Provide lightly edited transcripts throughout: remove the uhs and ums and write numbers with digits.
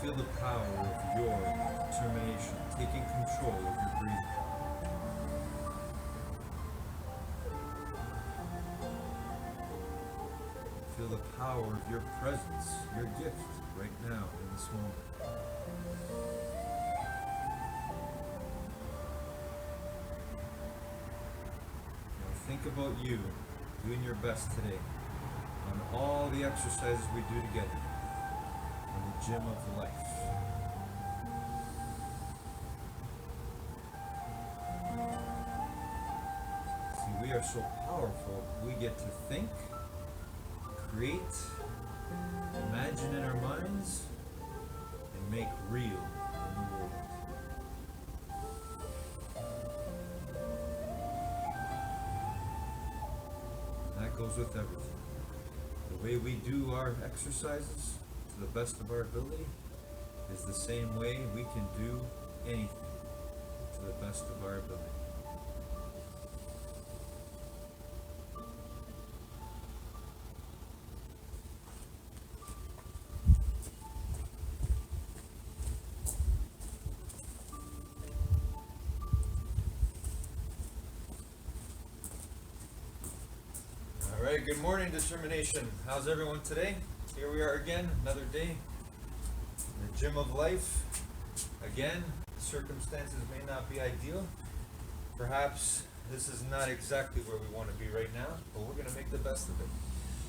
feel the power of your determination taking control of your breathing. Feel the power of your presence, your gift right now in this moment. Now think about you doing your best today on all the exercises we do together in the gym of life. See, we are so powerful. We get to think, create, imagine in our minds, and make real in the world. That goes with everything. The way we do our exercises to the best of our ability is the same way we can do anything to the best of our ability. Alright, good morning, determination. How's everyone today? Here we are again, another day in the gym of life. Again, circumstances may not be ideal. Perhaps this is not exactly where we want to be right now, but we're going to make the best of it.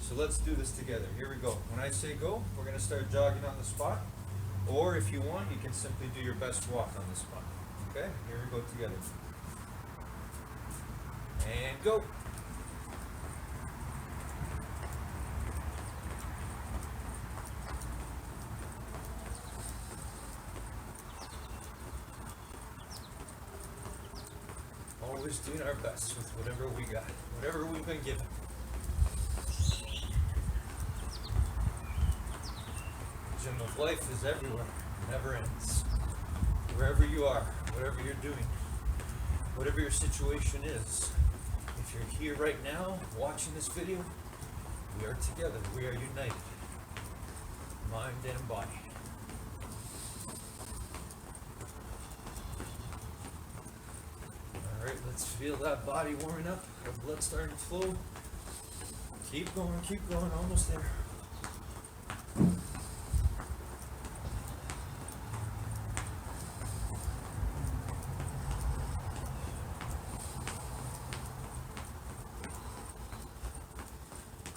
So let's do this together. Here we go. When I say go, we're going to start jogging on the spot. Or if you want, you can simply do your best walk on the spot. Okay, here we go together. And go. Always doing our best with whatever we got, whatever we've been given. The gym of life is everywhere, never ends. Wherever you are, whatever you're doing, whatever your situation is, if you're here right now watching this video, we are together, we are united, mind and body. Alright, let's feel that body warming up, our blood starting to flow. Keep going, almost there.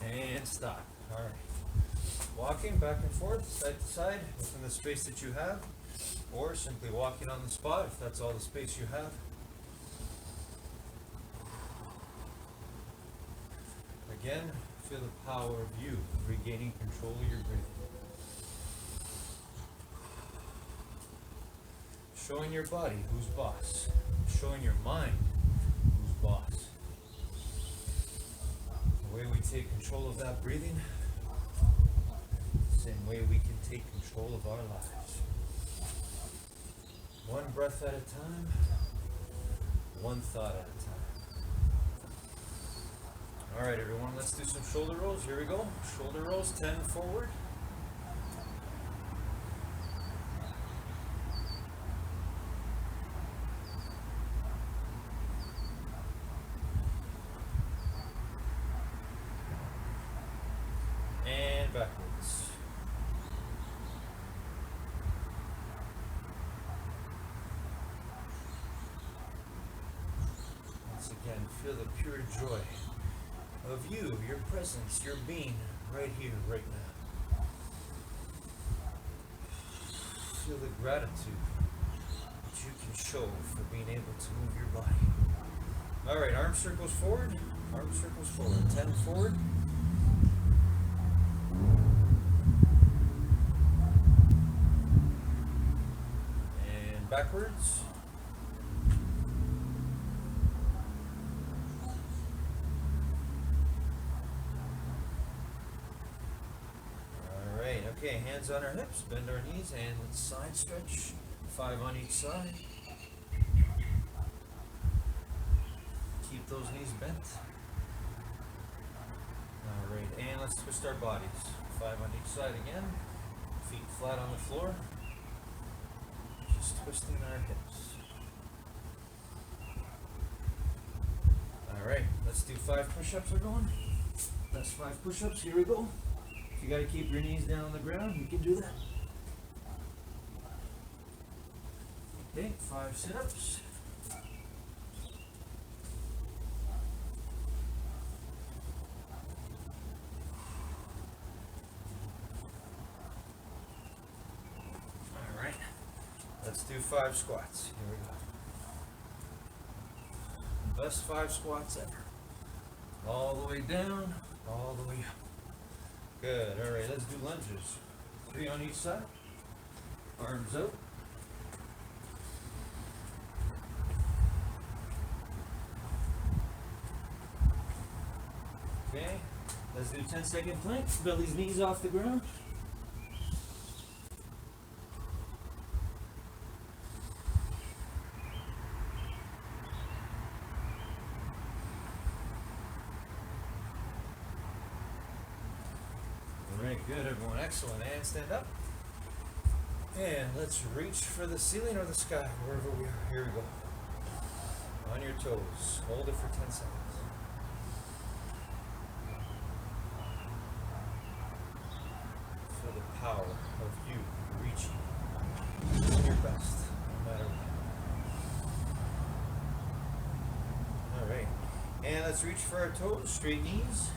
And stop. Alright. Walking back and forth, side to side, within the space that you have, or simply walking on the spot if that's all the space you have. Again, feel the power of you regaining control of your breathing. Showing your body who's boss. Showing your mind who's boss. The way we take control of that breathing, same way we can take control of our lives. One breath at a time, one thought at a time. Alright everyone, let's do some shoulder rolls. Here we go. Shoulder rolls, 10 forward. And backwards. Once again, feel the pure joy of you, your presence, your being right here, right now. Feel the gratitude that you can show for being able to move your body. Alright, arm circles forward, 10 forward. And backwards. Okay, hands on our hips, bend our knees, and let's side stretch. 5 on each side. Keep those knees bent. Alright, and let's twist our bodies. 5 on each side again. Feet flat on the floor. Just twisting our hips. Alright, let's do 5 push-ups. We're going. That's 5 push-ups. Here we go. If you gotta keep your knees down on the ground, you can do that. Okay, 5 sit-ups. Alright, let's do 5 squats. Here we go. Best 5 squats ever. All the way down, all the way up. Good, alright, let's do lunges. 3 on each side. Arms out. Okay, let's do 10-second planks. Belly's knees off the ground. Alright, good everyone, excellent. And stand up. And let's reach for the ceiling or the sky, wherever we are. Here we go. On your toes. Hold it for 10 seconds. Feel the power of you reaching your best, no matter what. Alright. And let's reach for our toes. Straight knees.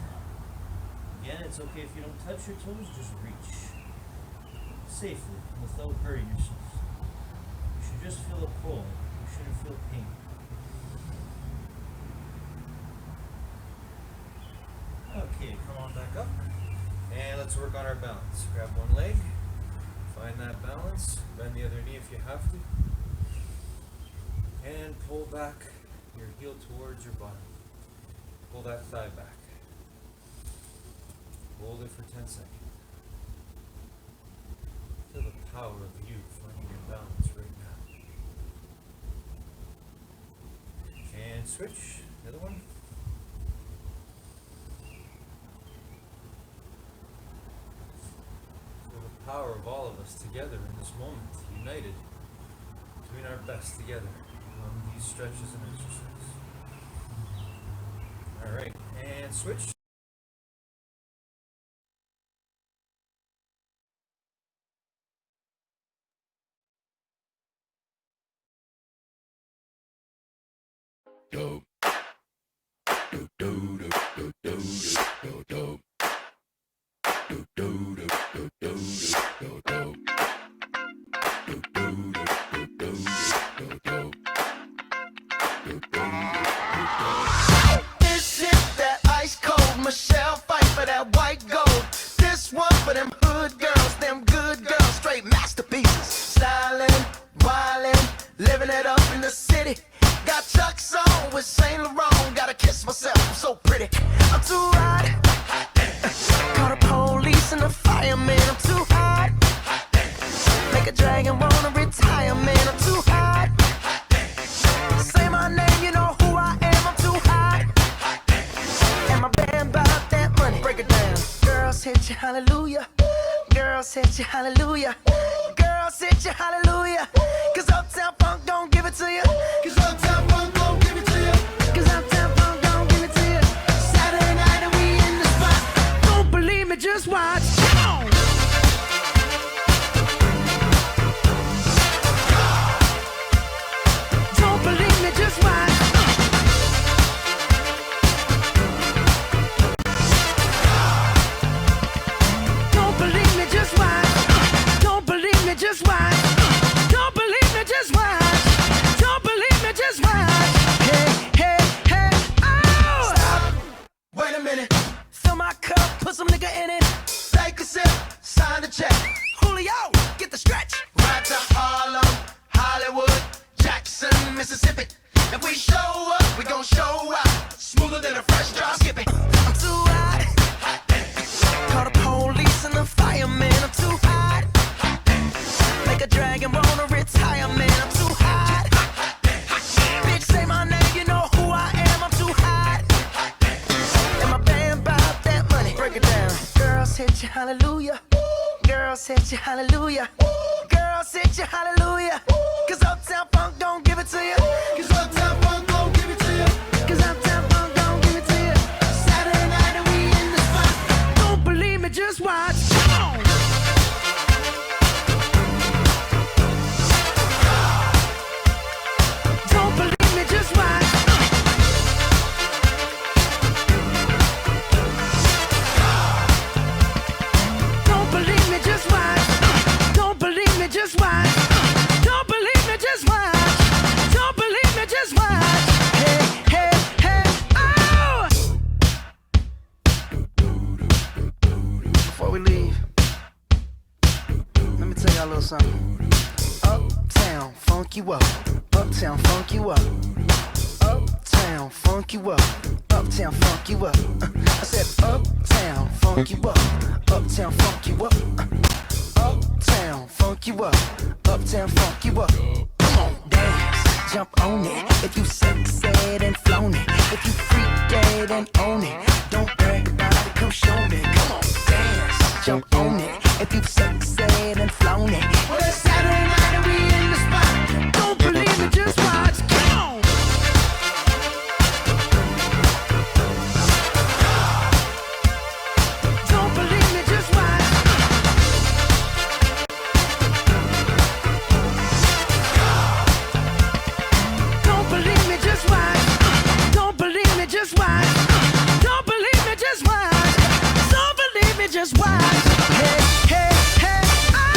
Again, it's okay if you don't touch your toes, just reach. Safely, without hurting yourself. You should just feel a pull. You shouldn't feel pain. Okay, come on back up. And let's work on our balance. Grab one leg. Find that balance. Bend the other knee if you have to. And pull back your heel towards your bottom. Pull that thigh back. Hold it for 10 seconds. Feel the power of you finding your balance right now. And switch. The other one. Feel the power of all of us together in this moment, united, doing our best together on these stretches and exercises. Alright, and switch. Do do do do do do do do do do do do do do do This is that ice cold Michelle fight for that white gold. This one for them hood girls, them good girls, straight masterpieces. Stylin', wildin', living it up in the city. Got Chuck's on with Saint Laurent. Gotta kiss myself, I'm so pretty. I'm too hot. Call the police and the fireman. I'm too hot. Make a dragon wanna retire, man. I'm too hot. Say my name, you know who I am. I'm too hot. And my band bought that money. Break it down. Girls hit you, hallelujah. Girls hit you, hallelujah. Girls hit you, hallelujah. Cause Uptown Funk don't give it to you. Cause Uptown Funk don't give it to you. Cause Uptown Funk don't give it to you. Saturday night and we in the spot. Don't believe me, just watch. Come on. Don't believe me, just watch. Don't believe me, just watch. Don't believe me, just watch. Don't believe me, just watch. Don't believe me, just watch. Hey, hey, hey, oh! Stop. Wait a minute. Fill my cup, put some nigga in it. Take a sip, sign the check. Julio, get the stretch. Right to Harlem, Hollywood, Jackson, Mississippi. If we show up, we gon' show out. Smoother than a fresh drop. Skip it. I'm too hot. Call the police and the fireman. I'm too hot. Make a dragon wanna retire, man. I'm too hot. Bitch, say my name, you know who I am. I'm too hot. And my band bought that money. Break it down. Girls hit you, hallelujah. Girls hit you, hallelujah. Girls sit you hallelujah. Cause Uptown Funk don't give it to you. Cause Uptown Funk don't give it to you. Cause Uptown Funk don't give it to you. Saturday night and we in the spot. Don't believe me, just watch. Come on. Don't believe me, just watch. Don't believe me, just watch. Don't believe me, just watch. Don't believe me, just watch. Don't believe me, just watch. Hey, hey, hey, oh! Before we leave, let me tell y'all a little something. Uptown, funk you up. Uptown, funk you up. Uptown, funk you up. Uptown, funk you up. I said uptown, funk you up. Uptown, funk you up. Uptown, funk you up. Uptown, funk you up. Come on, dance, jump on it. If you sexed and flown it. If you freak dead and own it. Don't brag about it, come show me. Come on, dance, jump on it. If you sexed and flown it. Well, it's Saturday night and we in the spot. Don't believe me, just watch. Come on. Don't believe me, just watch. Don't believe me, just watch. Don't believe me, just watch. Don't believe me, just watch. Don't believe me, just watch. Hey, hey, hey, oh!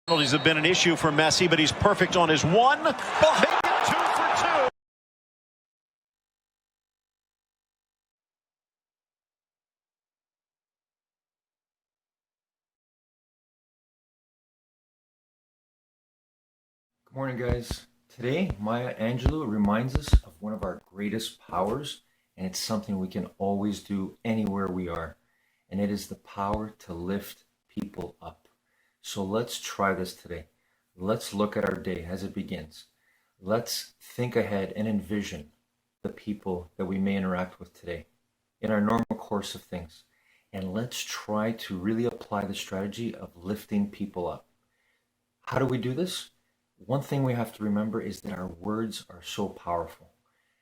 Penalties have been an issue for Messi, but he's perfect on his one. Make it 2 for 2. Good morning, guys. Today, Maya Angelou reminds us of one of our greatest powers, and it's something we can always do anywhere we are, and it is the power to lift people up. So let's try this today. Let's look at our day as it begins. Let's think ahead and envision the people that we may interact with today in our normal course of things. And let's try to really apply the strategy of lifting people up. How do we do this? One thing we have to remember is that our words are so powerful.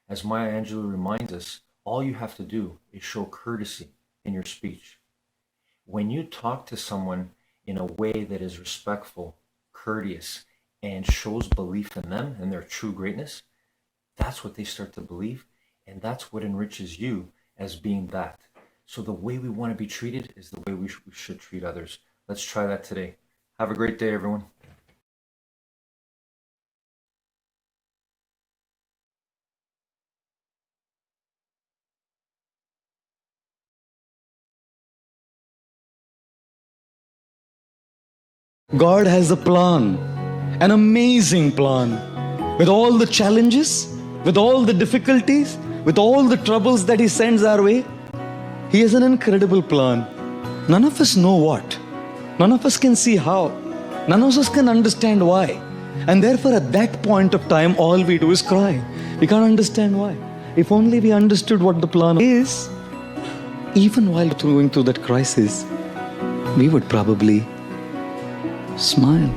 As Maya Angelou reminds us, all you have to do is show courtesy in your speech. When you talk to someone in a way that is respectful, courteous, and shows belief in them and their true greatness, that's what they start to believe, and that's what enriches you as being that. So the way we want to be treated is the way we should treat others. Let's try that today. Have a great day, everyone. God has a plan, an amazing plan. With all the challenges, with all the difficulties, with all the troubles that He sends our way, He has an incredible plan. None of us know what. None of us can see how. None of us can understand why. And therefore at that point of time, all we do is cry. We can't understand why. If only we understood what the plan is, even while going through that crisis, we would probably smile.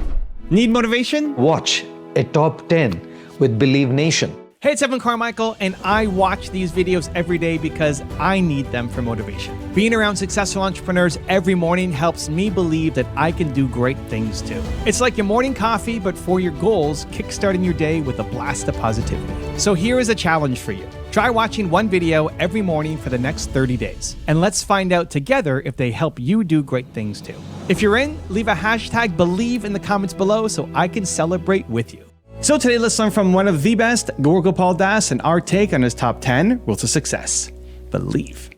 Need motivation? Watch a top 10 with Believe Nation. Hey, it's Evan Carmichael, and I watch these videos every day because I need them for motivation. Being around successful entrepreneurs every morning helps me believe that I can do great things too. It's like your morning coffee, but for your goals, kickstarting your day with a blast of positivity. So here is a challenge for you. Try watching one video every morning for the next 30 days, and let's find out together if they help you do great things too. If you're in, leave a hashtag Believe in the comments below so I can celebrate with you. So today, let's learn from one of the best, Gaur Gopal Das, and our take on his top 10 rules of success. Believe.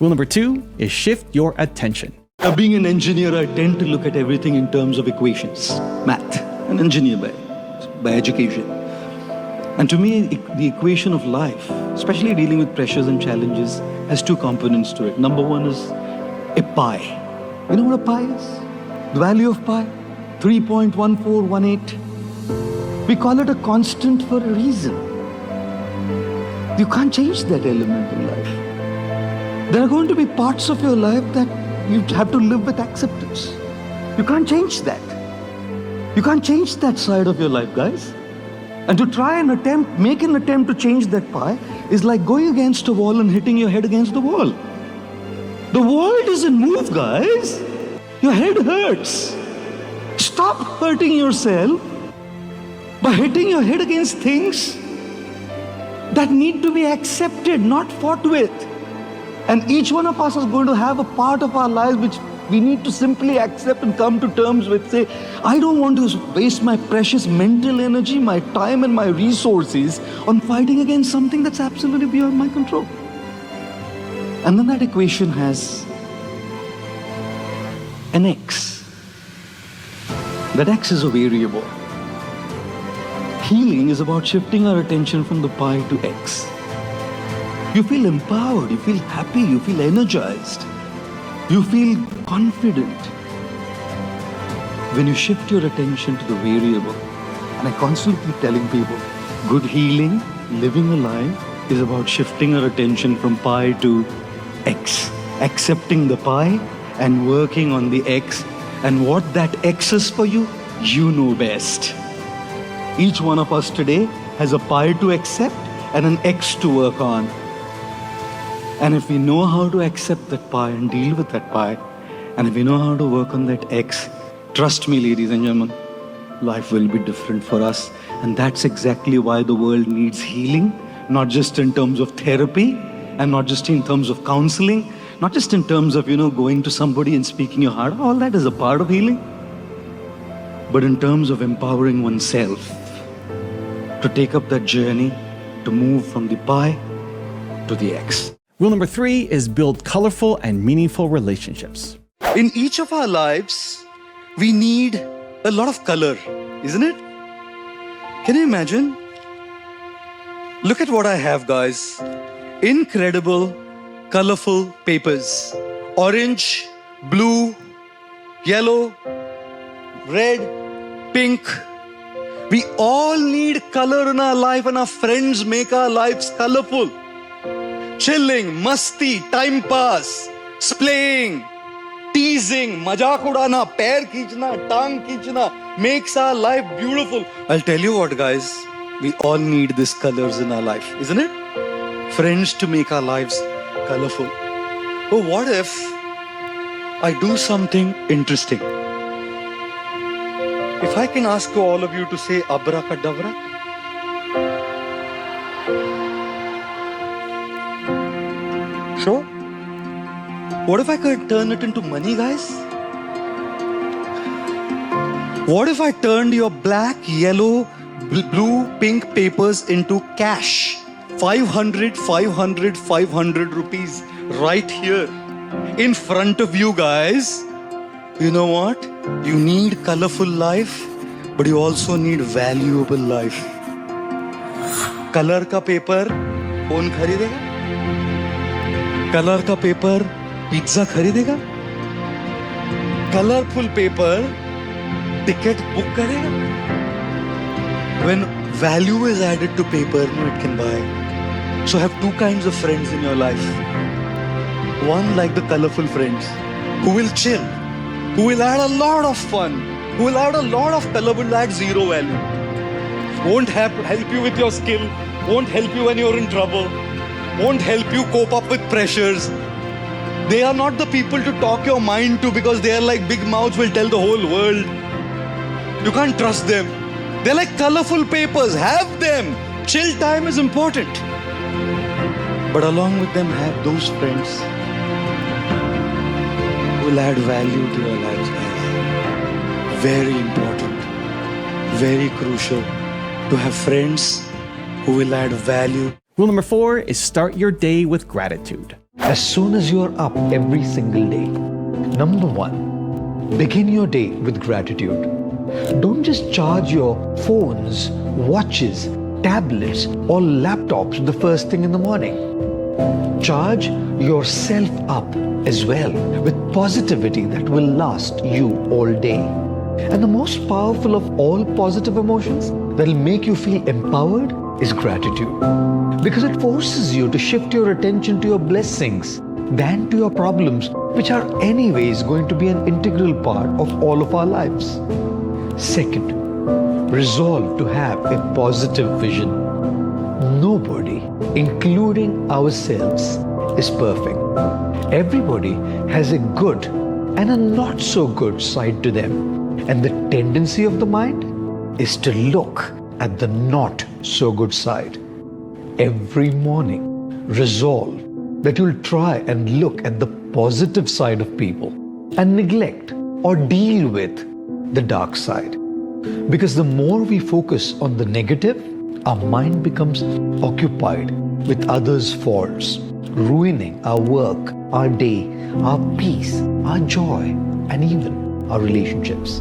Rule number 2 is shift your attention. Being an engineer, I tend to look at everything in terms of equations, math, an engineer by education. And to me, the equation of life, especially dealing with pressures and challenges, has two components to it. Number one is a pie. You know what a pie is? The value of pi? 3.1418. We call it a constant for a reason. You can't change that element in life. There are going to be parts of your life that you have to live with acceptance. You can't change that. You can't change that side of your life, guys. And to try and make an attempt to change that pie is like going against a wall and hitting your head against the wall. The wall doesn't move, guys. Your head hurts. Stop hurting yourself by hitting your head against things that need to be accepted, not fought with. And each one of us is going to have a part of our lives which we need to simply accept and come to terms with. Say, I don't want to waste my precious mental energy, my time and my resources on fighting against something that's absolutely beyond my control. And then that equation has an X. That X is a variable. Healing is about shifting our attention from the pie to X. You feel empowered, you feel happy, you feel energized, you feel confident when you shift your attention to the variable. And I constantly keep telling people, good healing, living a life is about shifting our attention from pi to X. Accepting the pi and working on the X. And what that X is for you, you know best. Each one of us today has a pi to accept and an X to work on. And if we know how to accept that pi and deal with that pi, and if we know how to work on that X, trust me, ladies and gentlemen, life will be different for us. And that's exactly why the world needs healing, not just in terms of therapy, and not just in terms of counseling, not just in terms of, going to somebody and speaking your heart. All that is a part of healing. But in terms of empowering oneself to take up that journey, to move from the pi to the X. Rule number 3 is build colorful and meaningful relationships. In each of our lives, we need a lot of color, isn't it? Can you imagine? Look at what I have, guys. Incredible, colorful papers. Orange, blue, yellow, red, pink. We all need color in our life, and our friends make our lives colorful. Chilling, masti, time pass, splaying, teasing, mazak udana, pair kheenchna, tang kheenchna makes our life beautiful. I'll tell you what, guys, we all need these colors in our life, isn't it? Friends to make our lives colorful. But what if I do something interesting? If I can ask all of you to say abracadabra. Sure? What if I could turn it into money, guys? What if I turned your black, yellow, blue, pink papers into cash? 500 rupees right here in front of you, guys. You know what? You need colorful life, but you also need valuable life. Color ka paper, कौन खरीदेगा? Color ka paper, pizza खरीदेगा? Colorful paper, ticket book करेगा? When value is added to paper, it can buy. So have two kinds of friends in your life. One, like the colorful friends, who will chill, who will add a lot of fun, who will add a lot of color, will add zero value. won't help you with your skill, won't help you when you're in trouble, won't help you cope up with pressures. They are not the people to talk your mind to because they are like big mouths will tell the whole world. You can't trust them. They're like colorful papers. Have them. Chill time is important. But along with them, have those friends who will add value to your lives, guys. Very important, very crucial to have friends who will add value. Rule number 4 is start your day with gratitude. As soon as you're up every single day, number 1, begin your day with gratitude. Don't just charge your phones, watches, tablets, or laptops the first thing in the morning. Charge yourself up as well with positivity that will last you all day. And the most powerful of all positive emotions that will make you feel empowered is gratitude. Because it forces you to shift your attention to your blessings than to your problems, which are anyways going to be an integral part of all of our lives. Second, resolve to have a positive vision. Nobody, including ourselves, is perfect. Everybody has a good and a not so good side to them. And the tendency of the mind is to look at the not so good side. Every morning, resolve that you'll try and look at the positive side of people and neglect or deal with the dark side. Because the more we focus on the negative, our mind becomes occupied with others' faults, ruining our work, our day, our peace, our joy, and even our relationships.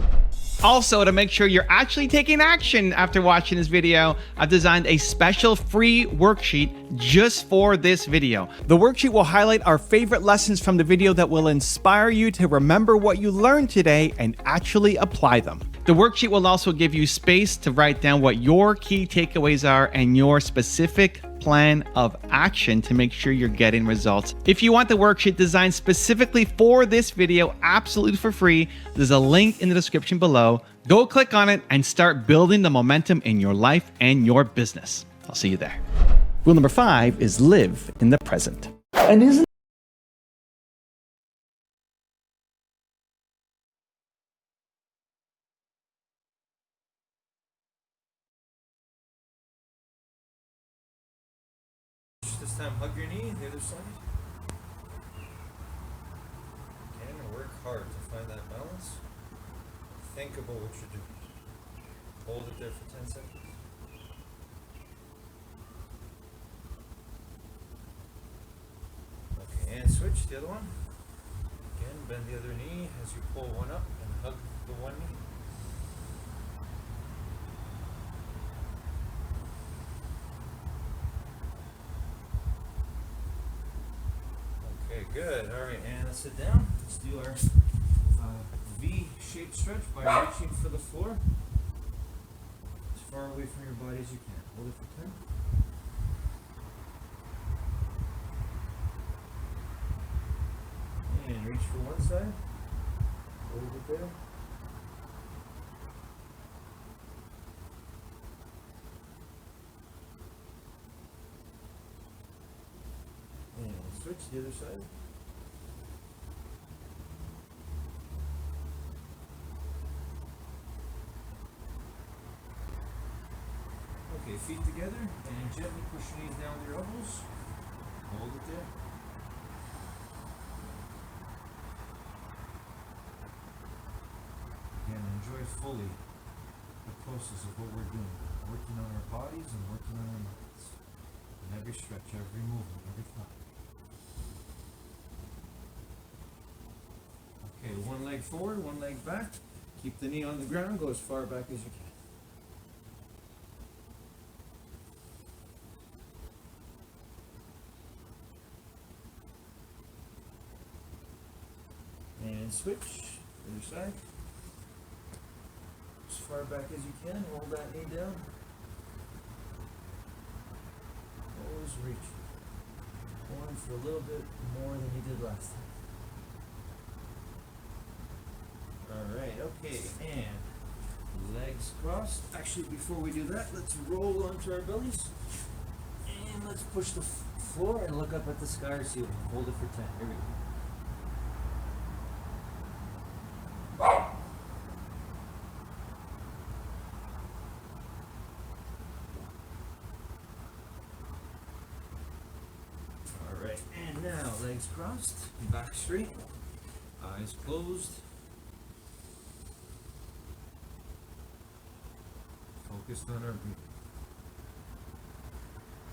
Also, to make sure you're actually taking action after watching this video, I've designed a special free worksheet just for this video. The worksheet will highlight our favorite lessons from the video that will inspire you to remember what you learned today and actually apply them. The worksheet will also give you space to write down what your key takeaways are and your specific plan of action to make sure you're getting results. If you want the worksheet designed specifically for this video, absolutely for free, there's a link in the description below. Go click on it and start building the momentum in your life and your business. I'll see you there. Rule number 5 is live in the present. And isn't This time, hug your knee, the other side. And work hard to find that balance. Think about what you're doing. Hold it there for 10 seconds. Okay, and switch the other one. Again, bend the other knee as you pull one up and hug the one knee. Okay, good. All right, and let's sit down. Let's do our V-shaped stretch by reaching for the floor as far away from your body as you can. Hold it for 10. And reach for one side. Hold it there. And switch the other side. Okay, feet together and gently push your knees down with your elbows. Hold it there. And enjoy fully the process of what we're doing. Working on our bodies and working on our minds. In every stretch, every movement, every time. Okay, one leg forward, one leg back. Keep the knee on the ground, go as far back as you can. And switch, other side. As far back as you can, roll that knee down. Always reach. Going for a little bit more than you did last time. Alright, okay, and Legs crossed. Actually, before we do that, let's roll onto our bellies. And let's push the floor and look up at the sky or ceiling. Hold it for 10. Here we go. Alright, and now legs crossed, back straight, eyes closed. Focused on our breathing.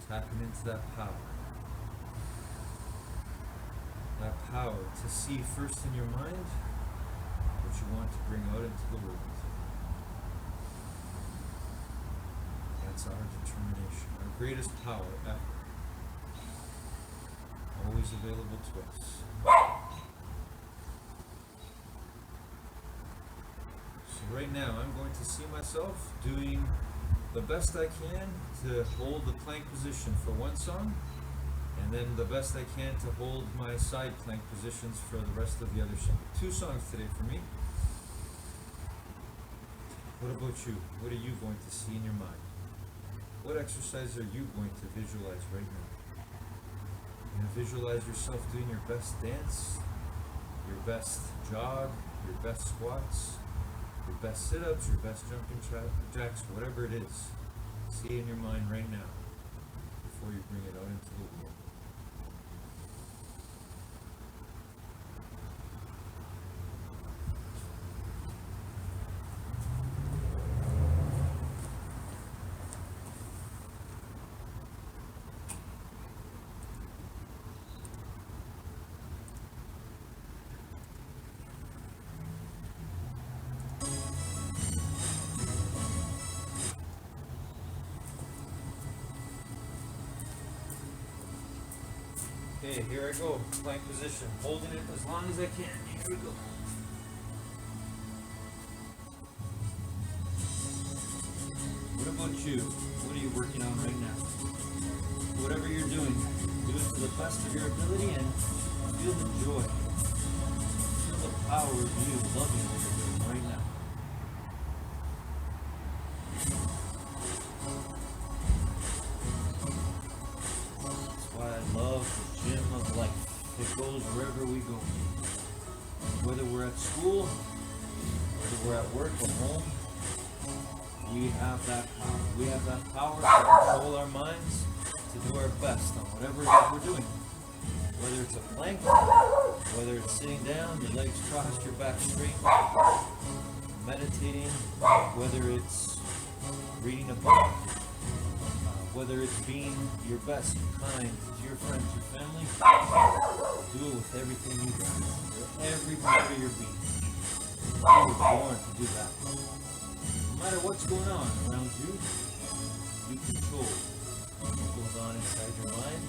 Tapping into that power. That power to see first in your mind what you want to bring out into the world. That's our determination, our greatest power ever. Always available to us. So right now I'm going to see myself doing the best I can to hold the plank position for one song, and then the best I can to hold my side plank positions for the rest of the other song. 2 songs today for me. What about you? What are you going to see in your mind? What exercise are you going to visualize right now? You're going to visualize yourself doing your best dance, your best jog, your best squats, your best sit-ups, your best jumping jacks, whatever it is. See it in your mind right now before you bring it out into the world. Okay, here I go, plank position, holding it as long as I can. Here we go. What about you? What are you working on right now? Whatever you're doing, do it to the best of your ability and feel the joy. Feel the power of you loving what you're doing right now. That's why I love the gym of life. It goes wherever we go. Whether we're at school, whether we're at work or home, we have that power. We have that power to control our minds, to do our best on whatever it is we're doing. Whether it's a plank, whether it's sitting down, your legs crossed, your back straight, meditating, whether it's reading a book, whether it's being your best, kind to your friends, your family, do it with everything you got. Every part of your being. You were born to do that. No matter what's going on around you, you control what goes on inside your mind,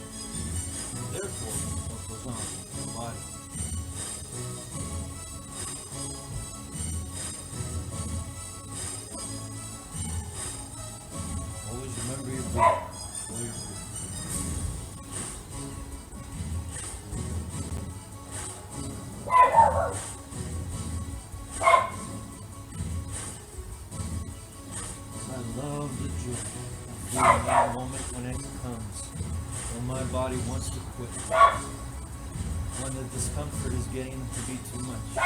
and therefore what goes on in your body. Always remember your breathing. Control your breathing. I love the joy of feeling that moment when it comes, when my body wants to quit, when the discomfort is getting to be too much.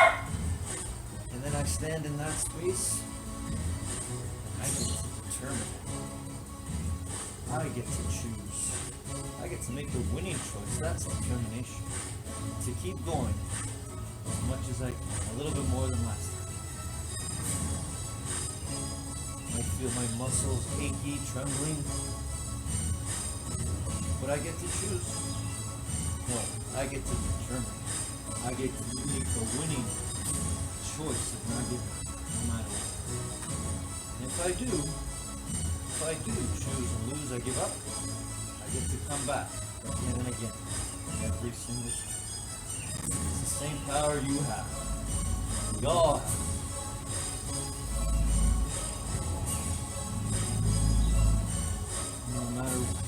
And then I stand in that space, and I get to determine it. I get to choose. I get to make the winning choice. That's determination. To keep going as much as I can, a little bit more than last time. I feel my muscles achy, trembling, but I get to choose. No, I get to determine. I get to make the winning choice of not giving up, no matter what. And if I do choose and lose, I give up, I get to come back again and again, every single time. It's the same power you have. We all have. No matter what.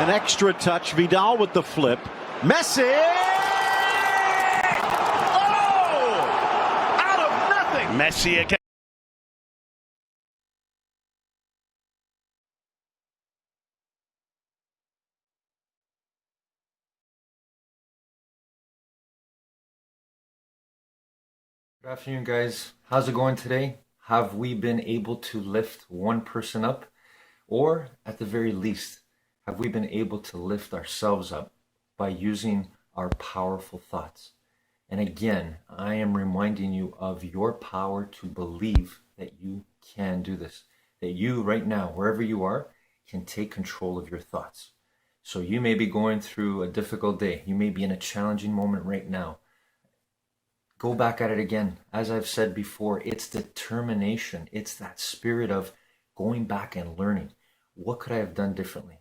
An extra touch. Vidal with the flip. Messi! Oh! Out of nothing! Messi again. Good afternoon, guys. How's it going today? Have we been able to lift one person up? Or, at the very least, have we been able to lift ourselves up by using our powerful thoughts? And again, I am reminding you of your power to believe that you can do this. That you, right now, wherever you are, can take control of your thoughts. So you may be going through a difficult day. You may be in a challenging moment right now. Go back at it again. As I've said before, it's determination. It's that spirit of going back and learning. What could I have done differently?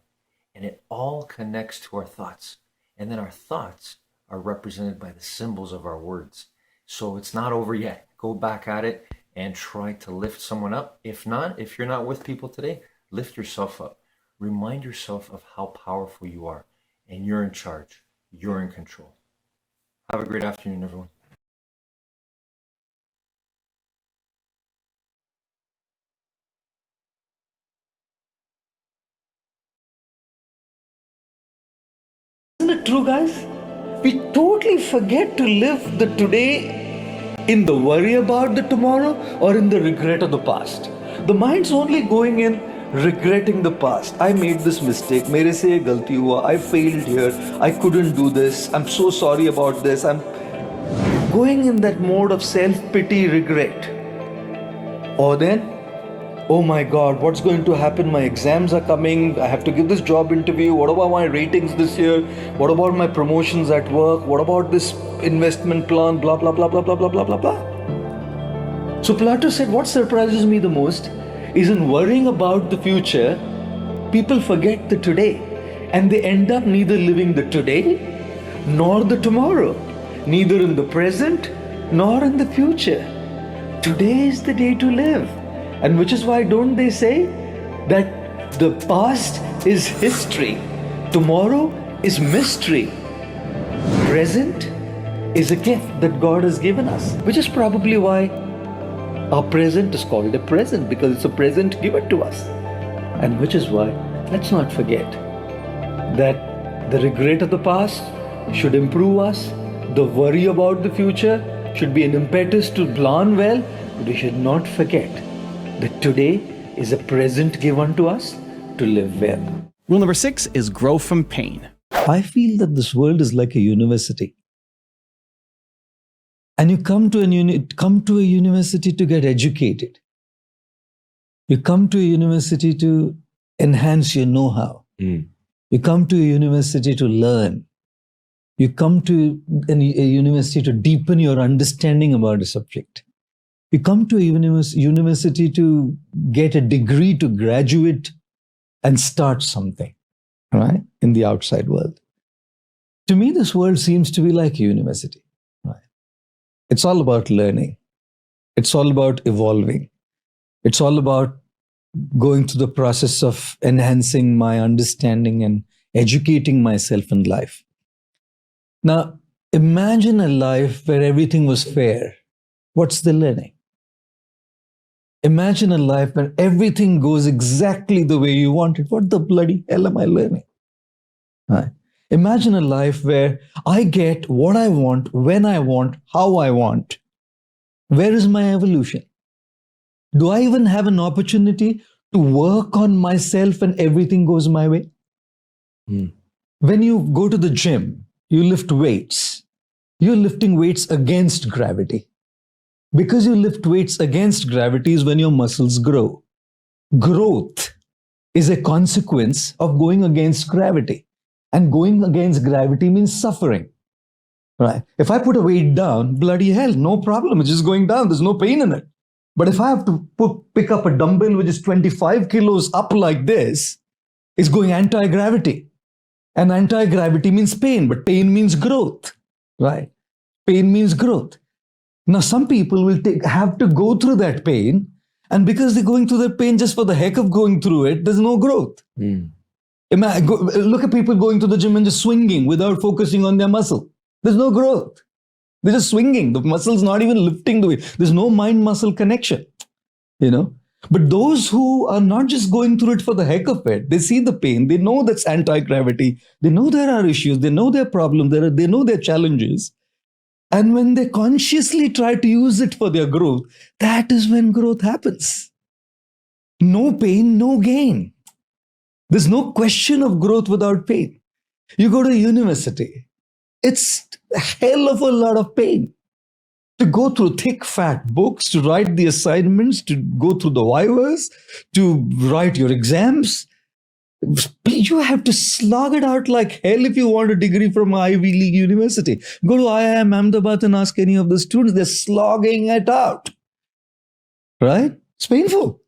And it all connects to our thoughts. And then our thoughts are represented by the symbols of our words. So it's not over yet. Go back at it and try to lift someone up. If not, if you're not with people today, lift yourself up. Remind yourself of how powerful you are. And you're in charge. You're in control. Have a great afternoon, everyone. Isn't it true, guys? We totally forget to live the today in the worry about the tomorrow or in the regret of the past. The mind's only going in regretting the past. I made this mistake. मेरे से ये गलती हुआ. I failed here. I couldn't do this. I'm so sorry about this. I'm going in that mode of self-pity, regret. Or then, oh my God, what's going to happen? My exams are coming. I have to give this job interview. What about my ratings this year? What about my promotions at work? What about this investment plan? Blah, blah, blah, blah, blah, blah, blah, blah, blah. So Plato said, what surprises me the most is in worrying about the future, people forget the today. And they end up neither living the today nor the tomorrow, neither in the present nor in the future. Today is the day to live. And which is why don't they say that the past is history, tomorrow is mystery, present is a gift that God has given us, which is probably why our present is called a present, because it's a present given to us. And which is why, let's not forget that the regret of the past should improve us, the worry about the future should be an impetus to plan well, but we should not forget that today is a present given to us to live well. Rule number 6 is grow from pain. I feel that this world is like a university. And you come to a university to get educated. You come to a university to enhance your know-how. You come to a university to learn. You come to a university to deepen your understanding about a subject. You come to a university to get a degree, to graduate and start something, right, in the outside world. To me, this world seems to be like a university. Right? It's all about learning. It's all about evolving. It's all about going through the process of enhancing my understanding and educating myself in life. Now, imagine a life where everything was fair. What's the learning? Imagine a life where everything goes exactly the way you want it. What the bloody hell am I learning? Right? Imagine a life where I get what I want, when I want, how I want. Where is my evolution? Do I even have an opportunity to work on myself and everything goes my way? When you go to the gym, you lift weights. You're lifting weights against gravity. Because you lift weights against gravity is when your muscles grow. Growth is a consequence of going against gravity. And going against gravity means suffering. Right? If I put a weight down, bloody hell, no problem. It's just going down. There's no pain in it. But if I have to pick up a dumbbell which is 25 kilos up like this, it's going anti-gravity. And anti-gravity means pain, but pain means growth. Right? Pain means growth. Now, some people will have to go through that pain, and because they're going through that pain just for the heck of going through it, there's no growth. Look at people going to the gym and just swinging without focusing on their muscle. There's no growth. They're just swinging. The muscle's not even lifting the weight. There's no mind-muscle connection, But those who are not just going through it for the heck of it, they see the pain, they know that's anti-gravity, they know there are issues, they know their problems, they know their challenges. And when they consciously try to use it for their growth, that is when growth happens. No pain, no gain. There's no question of growth without pain. You go to university, it's a hell of a lot of pain. To go through thick, fat books, to write the assignments, to go through the vivas, to write your exams. You have to slog it out like hell if you want a degree from Ivy League university. Go to IIM Ahmedabad and ask any of the students. They're slogging it out. Right? It's painful.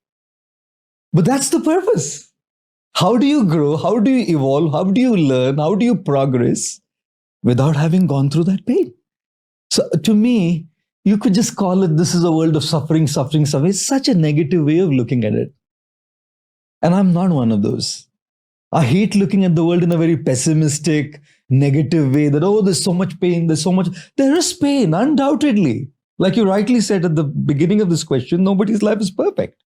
But that's the purpose. How do you grow? How do you evolve? How do you learn? How do you progress without having gone through that pain? So to me, you could just call it, this is a world of suffering, suffering, suffering. It's such a negative way of looking at it. And I'm not one of those. I hate looking at the world in a very pessimistic, negative way that, there's so much pain, there's so much. There is pain, undoubtedly. Like you rightly said at the beginning of this question, nobody's life is perfect.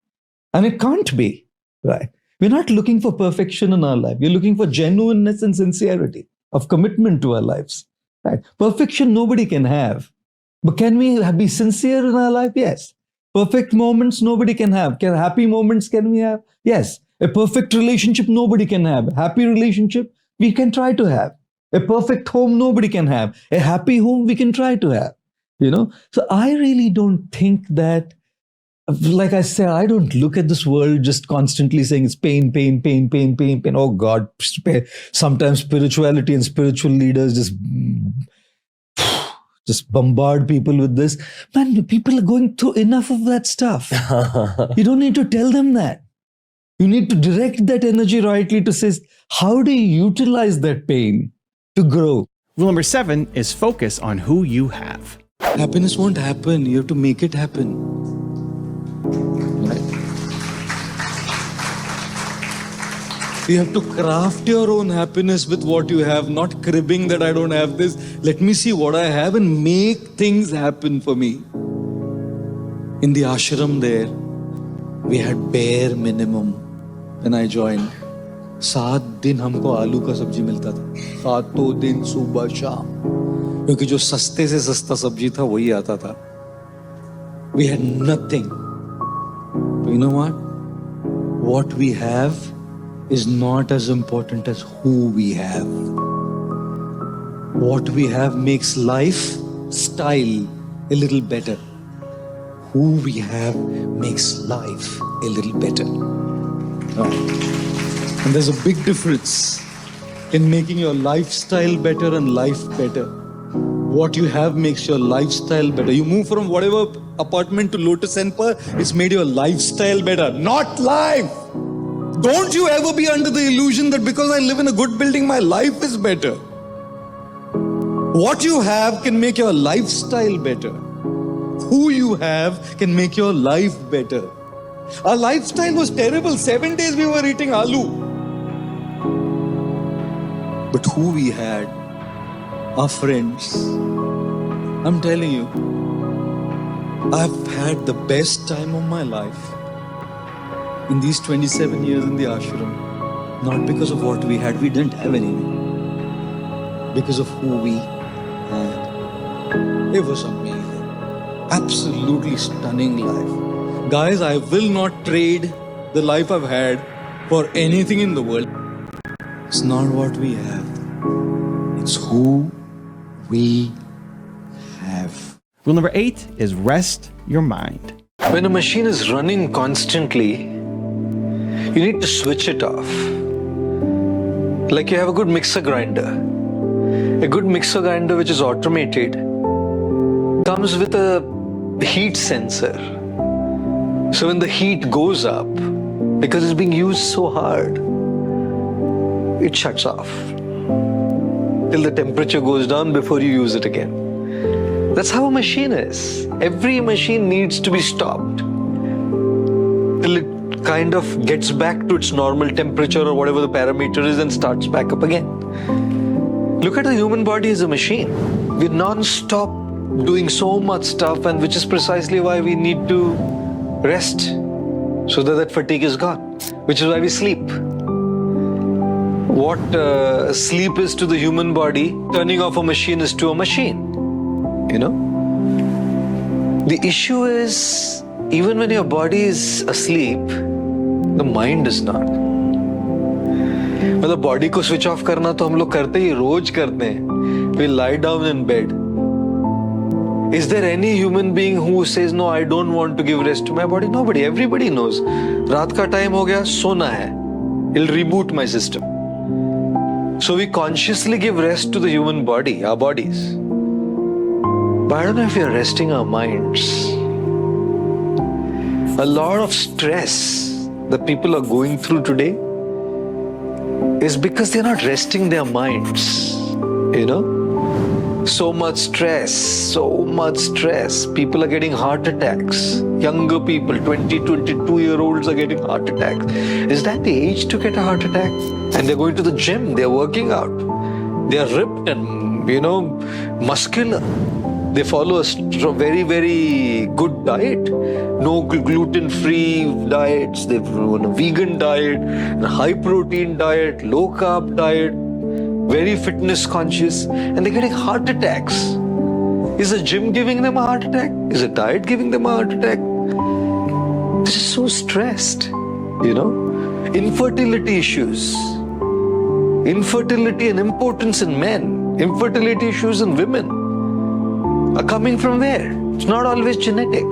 And it can't be, right? We're not looking for perfection in our life. We're looking for genuineness and sincerity of commitment to our lives. Right? Perfection nobody can have. But can we be sincere in our life? Yes. Perfect moments nobody can have. Happy moments can we have? Yes. A perfect relationship nobody can have. A happy relationship we can try to have. A perfect home nobody can have. A happy home we can try to have. So I really don't think that, like I said, I don't look at this world just constantly saying it's pain, pain, pain, pain, pain, pain. Oh God, sometimes spirituality and spiritual leaders just bombard people with this. Man, people are going through enough of that stuff. You don't need to tell them that. You need to direct that energy rightly to say, how do you utilize that pain to grow? Rule number 7 is focus on who you have. Happiness won't happen. You have to make it happen. Right? You have to craft your own happiness with what you have, not cribbing that I don't have this. Let me see what I have and make things happen for me. In the ashram there, we had bare minimum when I joined. 7 दिन हमको आलू का सब्जी मिलता था. 7 दिन सुबह शाम. क्योंकि जो सस्ते से सस्ता सब्जी था वही आता था. We had nothing. But you know what? What we have is not as important as who we have. What we have makes life style a little better. Who we have makes life a little better. And there's a big difference in making your lifestyle better and life better. What you have makes your lifestyle better. You move from whatever apartment to Lotus Empire, it's made your lifestyle better, not life. Don't you ever be under the illusion that because I live in a good building, my life is better. What you have can make your lifestyle better. Who you have can make your life better. Our lifestyle was terrible. 7 days we were eating aloo. But who we had, our friends, I'm telling you, I've had the best time of my life in these 27 years in the ashram. Not because of what we had, we didn't have anything. Because of who we had. It was amazing. Absolutely stunning life. Guys, I will not trade the life I've had for anything in the world. It's not what we have. It's who we have. Rule number 8 is rest your mind. When a machine is running constantly, you need to switch it off. Like you have a good mixer grinder. A good mixer grinder which is automated comes with a heat sensor. So when the heat goes up, because it's being used so hard, it shuts off till the temperature goes down before you use it again. That's how a machine is. Every machine needs to be stopped till it kind of gets back to its normal temperature or whatever the parameter is and starts back up again. Look at the human body as a machine. We're non-stop doing so much stuff, and which is precisely why we need to rest so that fatigue is gone, which is why we sleep. What sleep is to the human body, turning off a machine is to a machine. You know? The issue is, even when your body is asleep, the mind is not. मतलब body को switch off करना तो हम लोग करते ही रोज करते हैं. We lie down in bed. Is there any human being who says, no, I don't want to give rest to my body? Nobody. Everybody knows. रात का time हो गया, सोना है. It'll reboot my system. So we consciously give rest to the human body, our bodies. But I don't know if we are resting our minds. A lot of stress that people are going through today is because they're not resting their minds. You know? So much stress. People are getting heart attacks. Younger people, 20, 22-year-olds are getting heart attacks. Is that the age to get a heart attack? And they're going to the gym, they're working out. They're ripped and, muscular. They follow a very, very good diet. No gluten-free diets. They've run a vegan diet, a high-protein diet, low-carb diet, very fitness conscious, and they're getting heart attacks. Is the gym giving them a heart attack? Is the diet giving them a heart attack? They're just so stressed, Infertility issues. Infertility and impotence in men. Infertility issues in women are coming from where? It's not always genetic.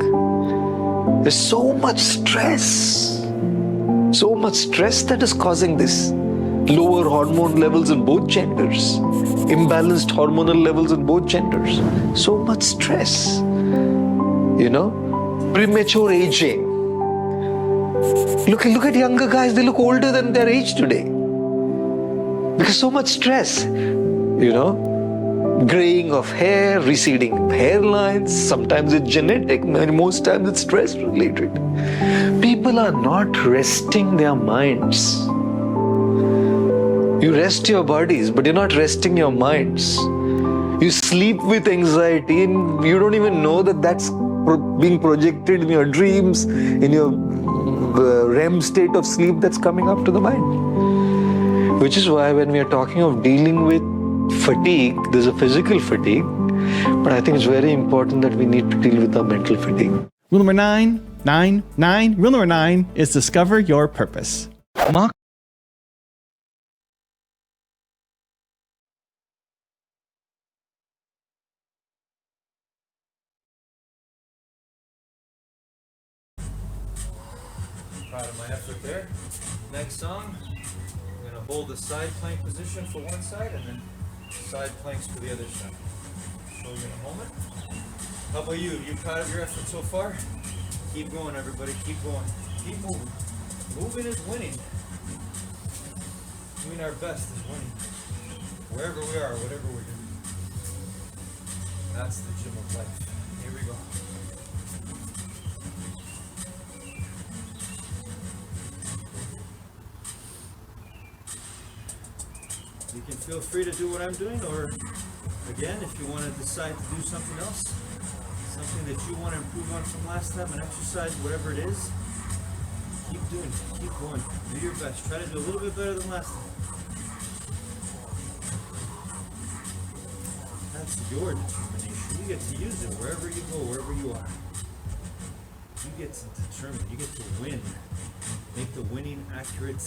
There's so much stress. So much stress that is causing this. Lower hormone levels in both genders. Imbalanced hormonal levels in both genders. So much stress. Premature aging. Look at younger guys, they look older than their age today. Because so much stress. Graying of hair, receding hairlines, sometimes it's genetic, most times it's stress related. People are not resting their minds. You rest your bodies, but you're not resting your minds. You sleep with anxiety and you don't even know that that's being projected in your dreams, in your REM state of sleep that's coming up to the mind. Which is why when we are talking of dealing with fatigue, there's a physical fatigue, but I think it's very important that we need to deal with our mental fatigue. Rule number 9 is discover your purpose. Mark. Proud of my effort there. Next song, I'm going to hold the side plank position for one side and then side planks for the other side. Show you in a moment. How about you? You proud of your effort so far? Keep going, everybody. Keep going. Keep moving. Moving is winning. Doing our best is winning. Wherever we are, whatever we're doing. That's the gym of life. Here we go. You can feel free to do what I'm doing, or again, if you want to decide to do something else, something that you want to improve on from last time, an exercise, whatever it is, keep doing it, keep going, do your best, try to do a little bit better than last time. That's your determination. You get to use it wherever you go, wherever you are. You get to determine, you get to win, make the winning accurate,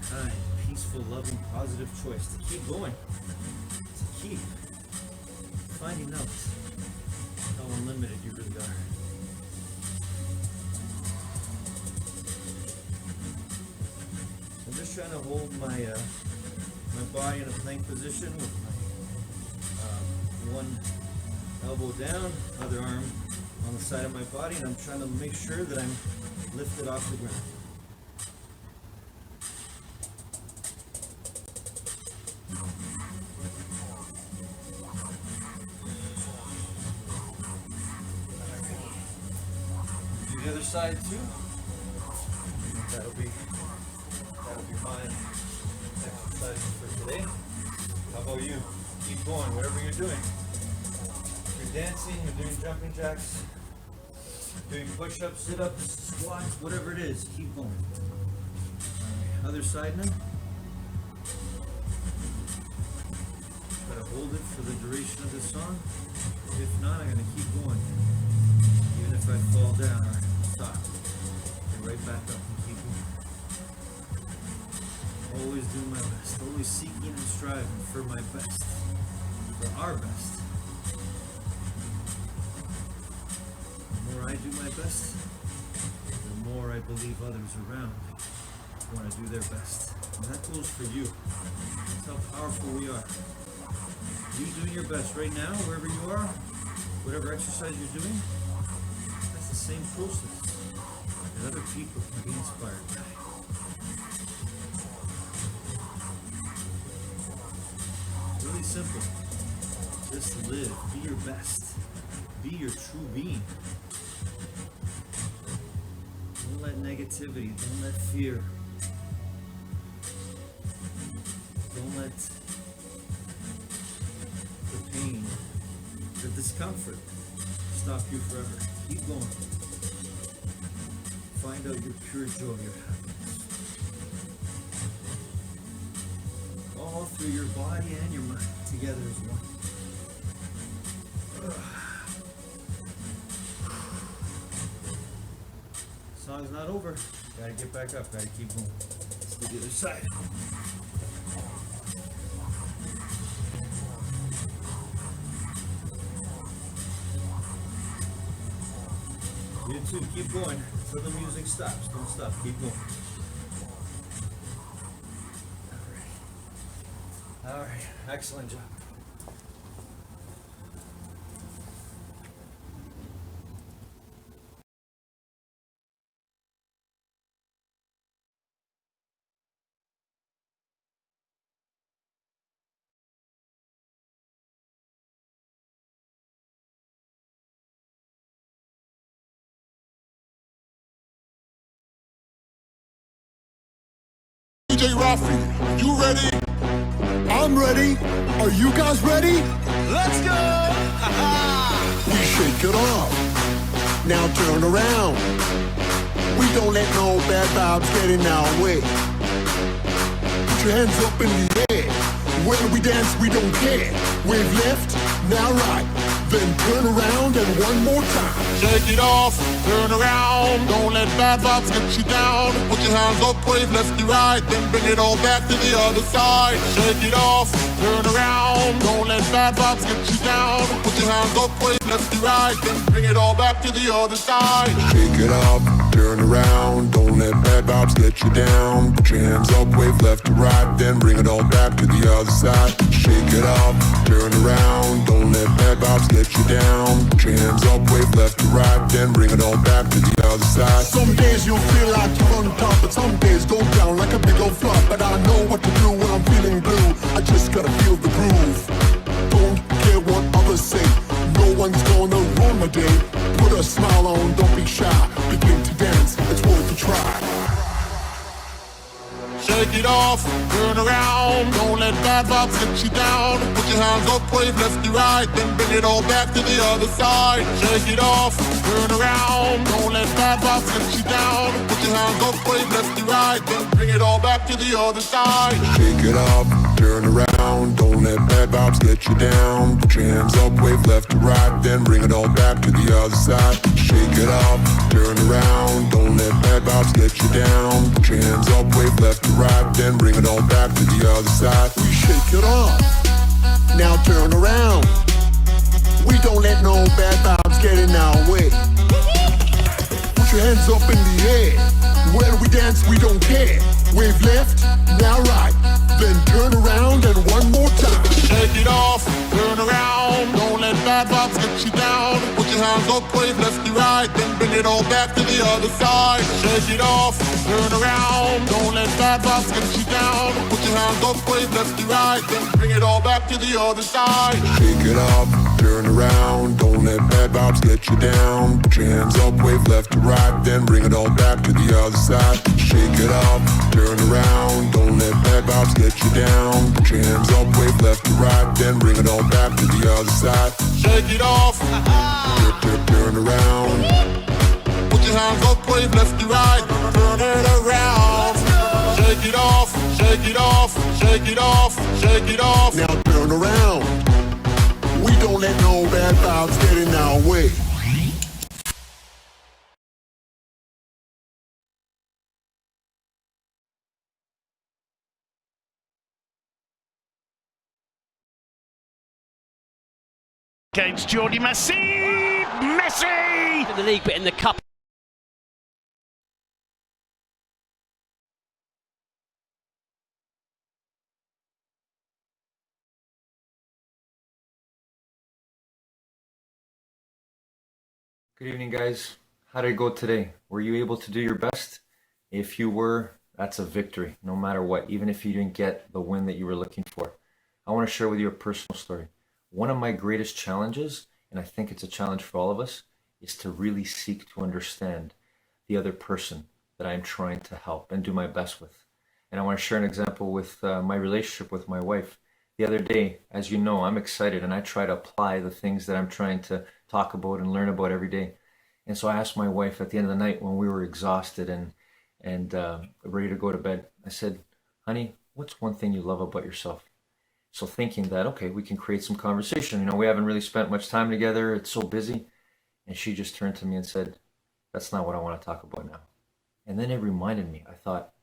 kind, peaceful, loving, positive choice to keep going, to keep finding out how unlimited you really are. So I'm just trying to hold my my body in a plank position with my one elbow down, other arm on the side of my body, and I'm trying to make sure that I'm lifted off the ground. The other side too. That'll be my exercise for today. How about you? Keep going, whatever you're doing. If you're dancing, you're doing jumping jacks, doing push-ups, sit-ups, squats, whatever it is, keep going. Alright, other side now. Gotta hold it for the duration of the song. If not, I'm gonna keep going. Even if I fall down, alright, stop. Get right back up and keep going. Always do my best. Always seeking and striving for my best. For our best. The more I do my best, the more I believe others around want to do their best. And that goes for you. That's how powerful we are. You doing your best right now, wherever you are, whatever exercise you're doing, that's the same process that other people can be inspired by. It's really simple. Just live. Be your best. Be your true being. Don't let negativity, don't let fear, don't let the pain, the discomfort stop you forever. Keep going. Find out your pure joy, your happiness. All through your body and your mind, together as one. Song's not over. Gotta get back up, gotta keep going. Let's do the other side. You too, keep going until the music stops. Don't stop, keep going. Alright, excellent job. DJ Rafi, you ready? I'm ready. Are you guys ready? Let's go! We shake it off. Now turn around. We don't let no bad vibes get in our way. Put your hands up in the air. When we dance, we don't care. Wave left, now right. Then turn around and one more time. Shake it off, turn around. Don't let bad vibes get you down. Put your hands up, wave left to right. Then bring it all back to the other side. Shake it off, turn around. Don't let bad vibes get you down. Put your hands up, wave left to right. Then bring it all back to the other side. Shake it up, turn around. Don't let bad vibes get you down. Put your hands up, wave left to right. Then bring it all back to the other side. Shake it up, turn around. Don't let bad vibes get you down. Put your hands up, wave left to right. Then bring it all back to the other side. Some days you'll feel like you're on top, but some days go down like a big old flop. But I know what to do when I'm feeling blue. I just gotta feel the groove. Don't care what others say. No one's gonna ruin my day. Put a smile on, don't be shy. Begin to dance, it's worth a try. Shake it off, turn around. Don't let bad vibes get you down. Put your hands up, wave left to right. Then bring it all back to the other side. Shake it off, turn around. Don't let bad vibes get you down. Put your hands up, wave left to right. Then bring it all back to the other side. Shake it up, turn around. Don't let bad vibes get you down. Put your hands up, wave left to right. Then bring it all back to the other side. Shake it up, turn around. Don't let bad vibes get you down. Put your hands up, wave left to right. Then bring it all back to the other side. We shake it off. Now turn around. We don't let no bad vibes get in our way. Put your hands up in the air. When we dance, we don't care. Wave left, now right. Then turn around and one more time. Shake it off, turn around. Don't let bad vibes get you down. Put your hands up, wave left to right. Then bring it all back to the other side. Shake it off, turn around. Don't let bad vibes get you down. Put your hands up, wave left to right. Then bring it all back to the other side. Shake it up, turn around. Don't let bad vibes vibes get you down. Put your hands up, wave left to right, then bring it all back to the other side. Shake it up, turn around, don't let bad vibes get you down. Put your hands up, wave left to right, then bring it all back to the other side. Shake it off. Turn around. Put your hands up, wave left to right. Turn it around. Shake it off, shake it off, shake it off, shake it off. Now turn around. We don't let no bad vibes get in our way. Against Jordi Messi! Messi! In the league, but in the cup. Good evening, guys. How did it go today? Were you able to do your best? If you were, that's a victory, no matter what, even if you didn't get the win that you were looking for. I want to share with you a personal story. One of my greatest challenges, and I think it's a challenge for all of us, is to really seek to understand the other person that I'm trying to help and do my best with. And I want to share an example with my relationship with my wife. The other day, as you know, I'm excited and I try to apply the things that I'm trying to talk about and learn about every day. And so I asked my wife at the end of the night when we were exhausted and ready to go to bed, I said, honey, what's one thing you love about yourself? So thinking that, okay, we can create some conversation. You know, we haven't really spent much time together. It's so busy. And she just turned to me and said, that's not what I want to talk about now. And then it reminded me, I thought,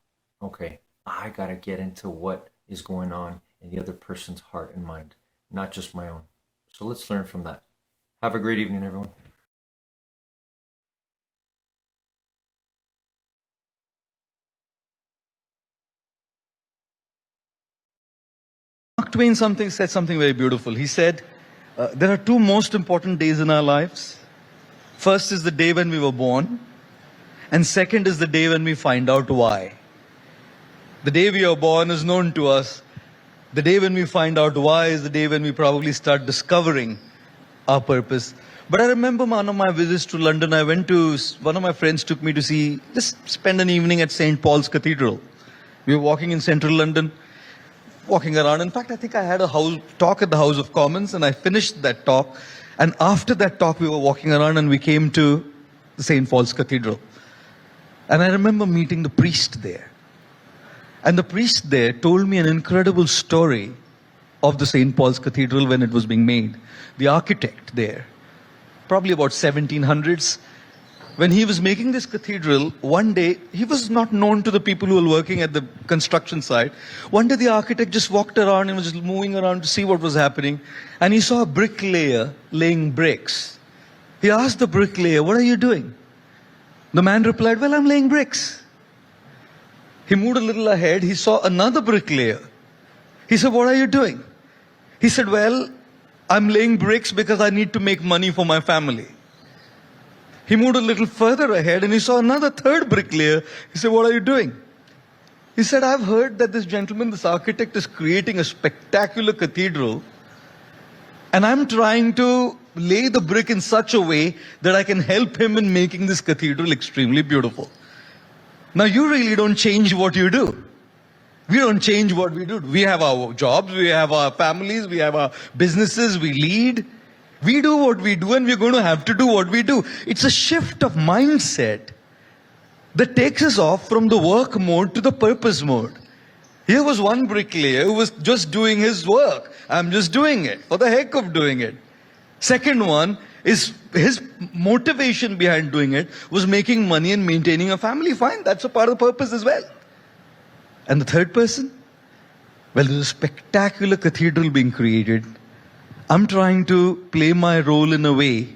okay, I got to get into what is going on in the other person's heart and mind, not just my own. So let's learn from that. Have a great evening, everyone. Mark Twain said something very beautiful. He said, there are two most important days in our lives. First is the day when we were born, and second is the day when we find out why. The day we are born is known to us. The day when we find out why is the day when we probably start discovering our purpose. But I remember one of my visits to London, one of my friends took me to just spend an evening at St. Paul's Cathedral. We were walking in central London, walking around. In fact, I think I had a talk at the House of Commons and I finished that talk. And after that talk, we were walking around and we came to the St. Paul's Cathedral. And I remember meeting the priest there. And the priest there told me an incredible story of the St. Paul's Cathedral when it was being made. The architect there, probably about 1700s, when he was making this cathedral, one day, he was not known to the people who were working at the construction site. One day the architect just walked around and was just moving around to see what was happening. And he saw a bricklayer laying bricks. He asked the bricklayer, what are you doing? The man replied, well, I'm laying bricks. He moved a little ahead. He saw another bricklayer. He said, what are you doing? He said, well, I'm laying bricks because I need to make money for my family. He moved a little further ahead and he saw another third bricklayer. He said, what are you doing? He said, I've heard that this gentleman, this architect, is creating a spectacular cathedral. And I'm trying to lay the brick in such a way that I can help him in making this cathedral extremely beautiful. Now, you really don't change what you do. We don't change what we do. We have our jobs, we have our families, we have our businesses, we lead. We do what we do and we're going to have to do what we do. It's a shift of mindset that takes us off from the work mode to the purpose mode. Here was one bricklayer who was just doing his work. I'm just doing it for the heck of doing it. Second one is his motivation behind doing it was making money and maintaining a family. Fine, that's a part of the purpose as well. And the third person? Well, there's a spectacular cathedral being created. I'm trying to play my role in a way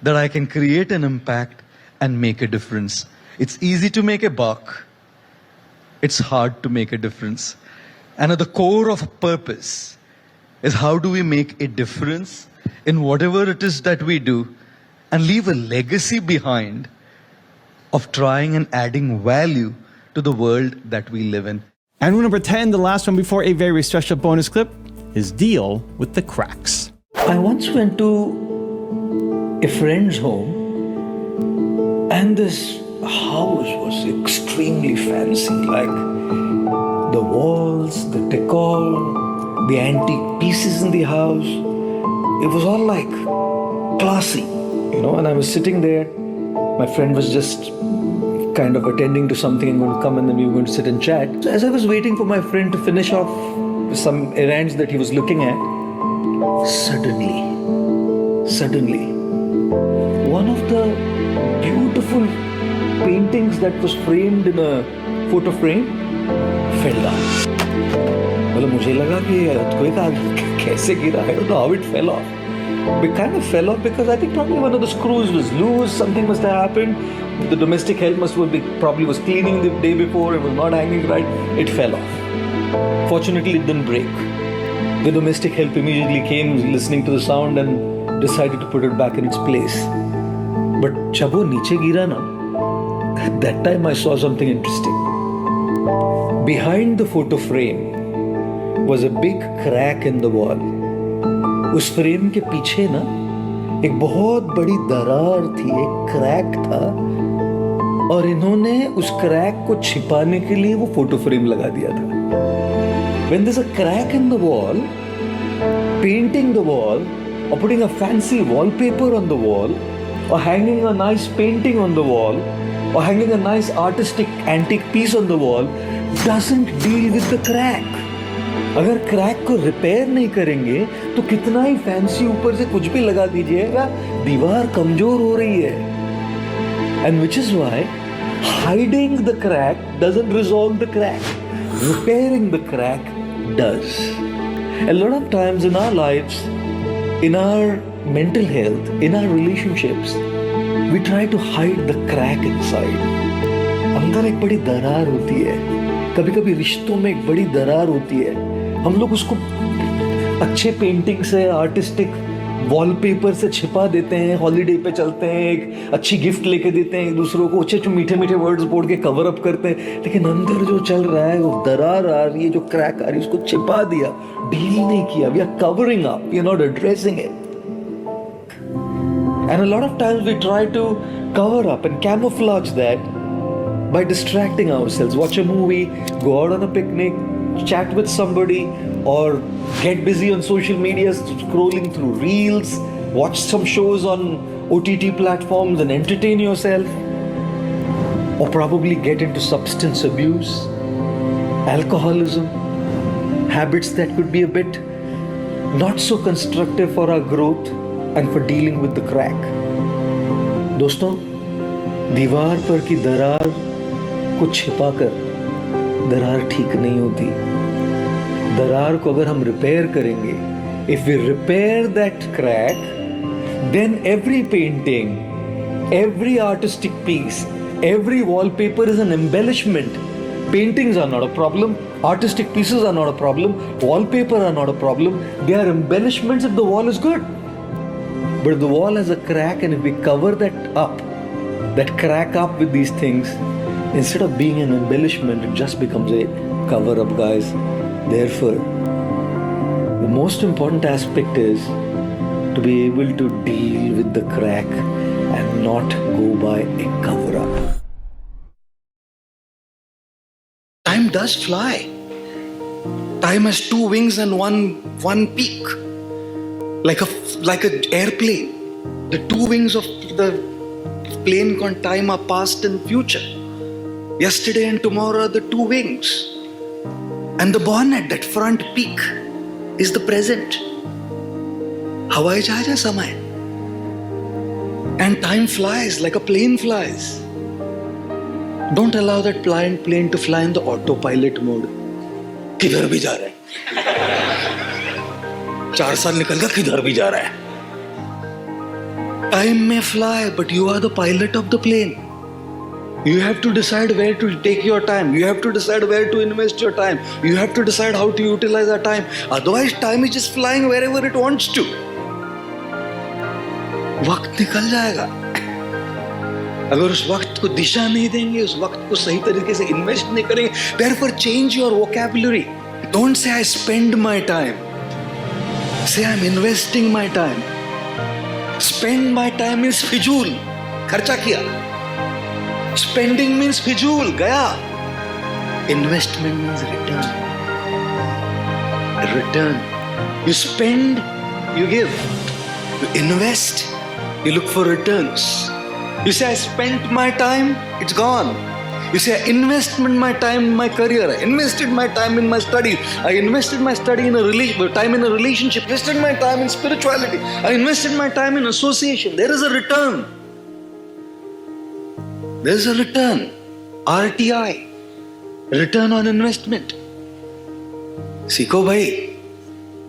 that I can create an impact and make a difference. It's easy to make a buck. It's hard to make a difference. And at the core of purpose is how do we make a difference in whatever it is that we do and leave a legacy behind of trying and adding value to the world that we live in. And rule number 10, the last one before a very special bonus clip, is deal with the cracks. I once went to a friend's home, and this house was extremely fancy, like the walls, the decor, the antique pieces in the house. It was all like classy, and I was sitting there. My friend was just kind of attending to something and going to come, and then we were going to sit and chat. So as I was waiting for my friend to finish off some errands that he was looking at, suddenly, one of the beautiful paintings that was framed in a photo frame fell down. मतलब मुझे लगा कि earthquake कैसे गिरा? I don't know how it fell off. It kind of fell off because I think probably one of the screws was loose. Something must have happened. The domestic help probably was cleaning the day before. It was not hanging right. It fell off. Fortunately, it didn't break. The domestic help immediately came, listening to the sound, and decided to put it back in its place. But जब वो नीचे गिरा ना, at that time I saw something interesting. Behind the photo frame was a big crack in the wall. उस frame के पीछे ना एक बहुत बड़ी दरार थी, एक क्रैक था, और इन्होंने उस क्रैक को छिपाने के लिए वो फोटो फ्रेम लगा दिया था. When there's a crack in the wall, painting the wall or putting a fancy wallpaper on the wall or hanging a nice painting on the wall or hanging a nice artistic antique piece on the wall doesn't deal with the crack. अगर crack को repair नहीं करेंगे तो कितना ही fancy ऊपर से कुछ भी लगा दीजिएगा, दीवार कमजोर हो रही है. And which is why hiding the crack doesn't resolve the crack. Repairing the crack does. A lot of times in our lives, in our mental health, in our relationships, we try to hide the crack inside. अंदर एक बड़ी दरार होती है. कभी कभी रिश्तों में एक बड़ी दरार होती है. हम लोग उसको अच्छे पेंटिंग से, आर्टिस्टिक वॉलपेपर से छिपा देते हैं. हॉलीडे पे चलते हैं, एक अच्छी गिफ्ट लेके देते हैं एक दूसरों को, अच्छे मीठे मीठे वर्ड्स बोल के कवर अप करते हैं. लेकिन अंदर जो चल रहा है, वो दरार आ रही है, जो क्रैक आ रही है, उसको छिपा दिया, डील नहीं किया. We are covering up, we are not addressing it. And a lot of times we try to cover up and camouflage that by distracting ourselves. Watch a movie, go out on a picnic, chat with somebody, or get busy on social media scrolling through reels, watch some shows on OTT platforms and entertain yourself, or probably get into substance abuse, alcoholism, habits that could be a bit not so constructive for our growth and for dealing with the crack. दोस्तों, दीवार पर की दरार को छिपाकर दरार ठीक नहीं होती. दरार को अगर हम रिपेयर करेंगे, if we repair that crack, then every painting, every artistic piece, every wallpaper is an embellishment. Paintings are not a problem, artistic pieces are not a problem, wallpaper are not a problem. They are embellishments if the wall is good. But if the wall has a crack, and if we cover that crack up with these things, instead of being an embellishment, it just becomes a cover-up, guys. Therefore, the most important aspect is to be able to deal with the crack and not go by a cover-up. Time does fly. Time has two wings and one peak. Like an airplane. The two wings of the plane on time are past and future. Yesterday and tomorrow are the two wings. And the bonnet, that front peak, is the present. Hawai jahaz hai samay. And time flies like a plane flies. Don't allow that plane to fly in the autopilot mode. किधर भी जा रहा है. 4 साल निकल गया, किधर भी जा रहा है. Time may fly, but you are the pilot of the plane. You have to decide where to take your time. You have to decide where to invest your time. You have to decide how to utilize our time. Otherwise, time is just flying wherever it wants to. वक्त निकल जाएगा. अगर उस वक्त को दिशा नहीं देंगे, उस वक्त को सही तरीके से इन्वेस्ट नहीं करेंगे, therefore change your vocabulary. Don't say I spend my time. Say I'm investing my time. Spend my time means फिजूल, खर्चा किया. Spending means फिजूल, गया. Investment means return. Return. You spend, you give. You invest, you look for returns. You say, I spent my time, it's gone. You say, I invested my time in my career. I invested my time in my studies. I invested my time in a relationship. I invested my time in spirituality. I invested my time in association. There is a return. There is a return. RTI. Return on investment. सीखो भाई,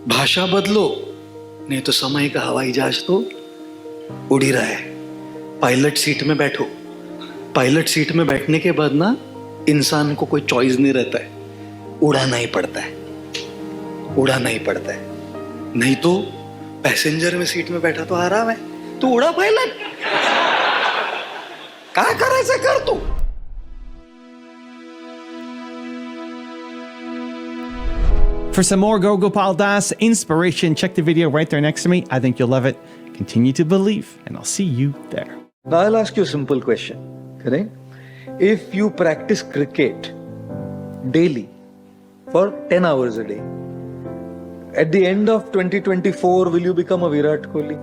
भाषा बदलो, नहीं तो समय का हवाई जहाज तो उड़ ही रहा है. पायलट सीट में बैठो. पायलट सीट में बैठने के बाद ना इंसान को कोई चॉइस नहीं रहता है, उड़ाना ही पड़ता है. उड़ाना ही पड़ता है. नहीं तो पैसेंजर में सीट में बैठा तो आराम है, तू उड़ा पायलट. काय करायचं कर तू. For some more Gopal Das inspiration, check the video right there next to me. I think you'll love it. Continue to believe, and I'll see you there. Now I'll ask you a simple question. Correct? If you practice cricket daily for 10 hours a day, at the end of 2024, will you become a Virat Kohli?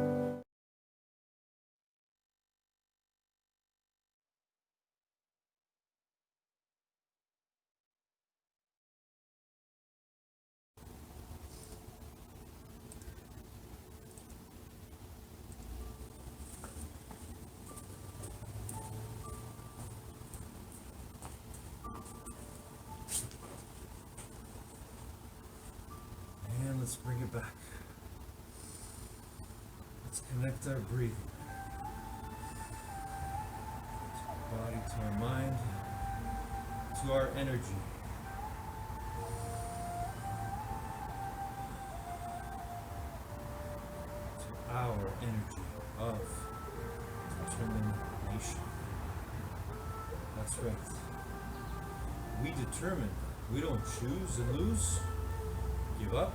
And let's bring it back. Let's connect our breathing to our body, to our mind, to our energy. To our energy of determination. That's right. We determine. We don't choose and lose, give up,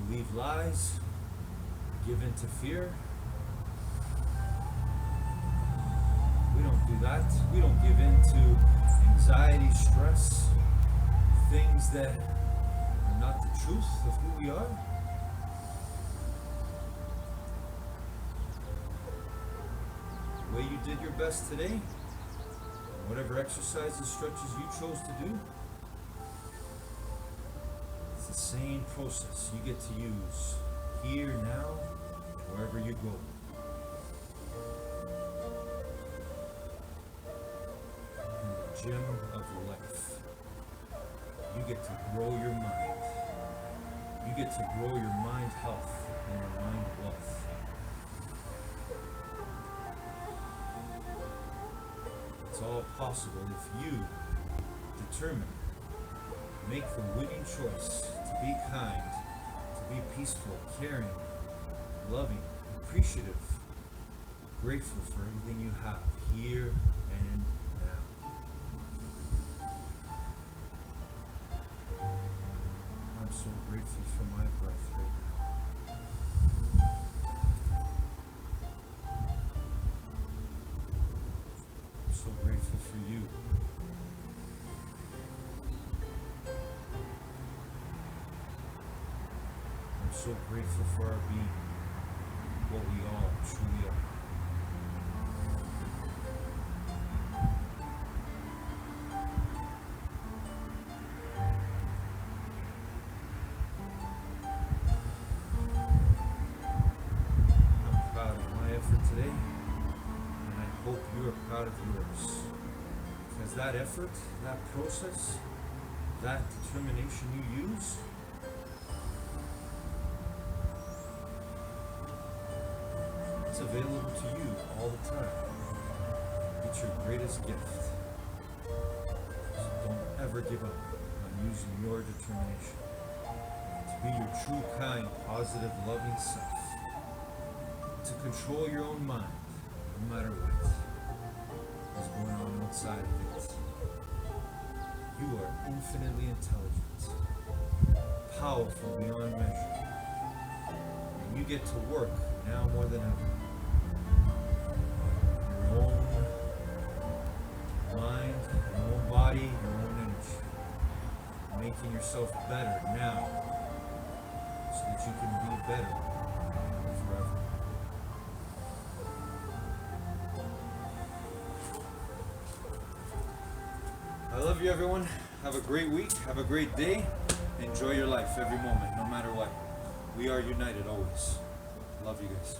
believe lies, give in to fear. We don't do that. We don't give in to anxiety, stress, things that are not the truth of who we are. The way you did your best today, whatever exercises, stretches you chose to do, it's the same process you get to use here, now, wherever you go. In the gym of life, you get to grow your mind. You get to grow your mind health and your mind wealth. It's all possible if you determine, make the winning choice to be kind, to be peaceful, caring, loving, appreciative, grateful for everything you have here and now. I'm so grateful for my breath right now. I'm so grateful for you. I'm so grateful for our being, what we all truly are. I'm proud of my effort today, and I hope you are proud of yours. Because that effort, that process, that determination you use, it's available to you all the time. It's your greatest gift. So don't ever give up on using your determination to be your true, kind, positive, loving self. To control your own mind, no matter what is going on outside of it. You are infinitely intelligent, powerful beyond measure. And you get to work now more than ever. Your own mind, your own body, your own energy. Making yourself better now so that you can be better forever. I love you, everyone. Have a great week. Have a great day. Enjoy your life every moment, no matter what. We are united always. Love you guys.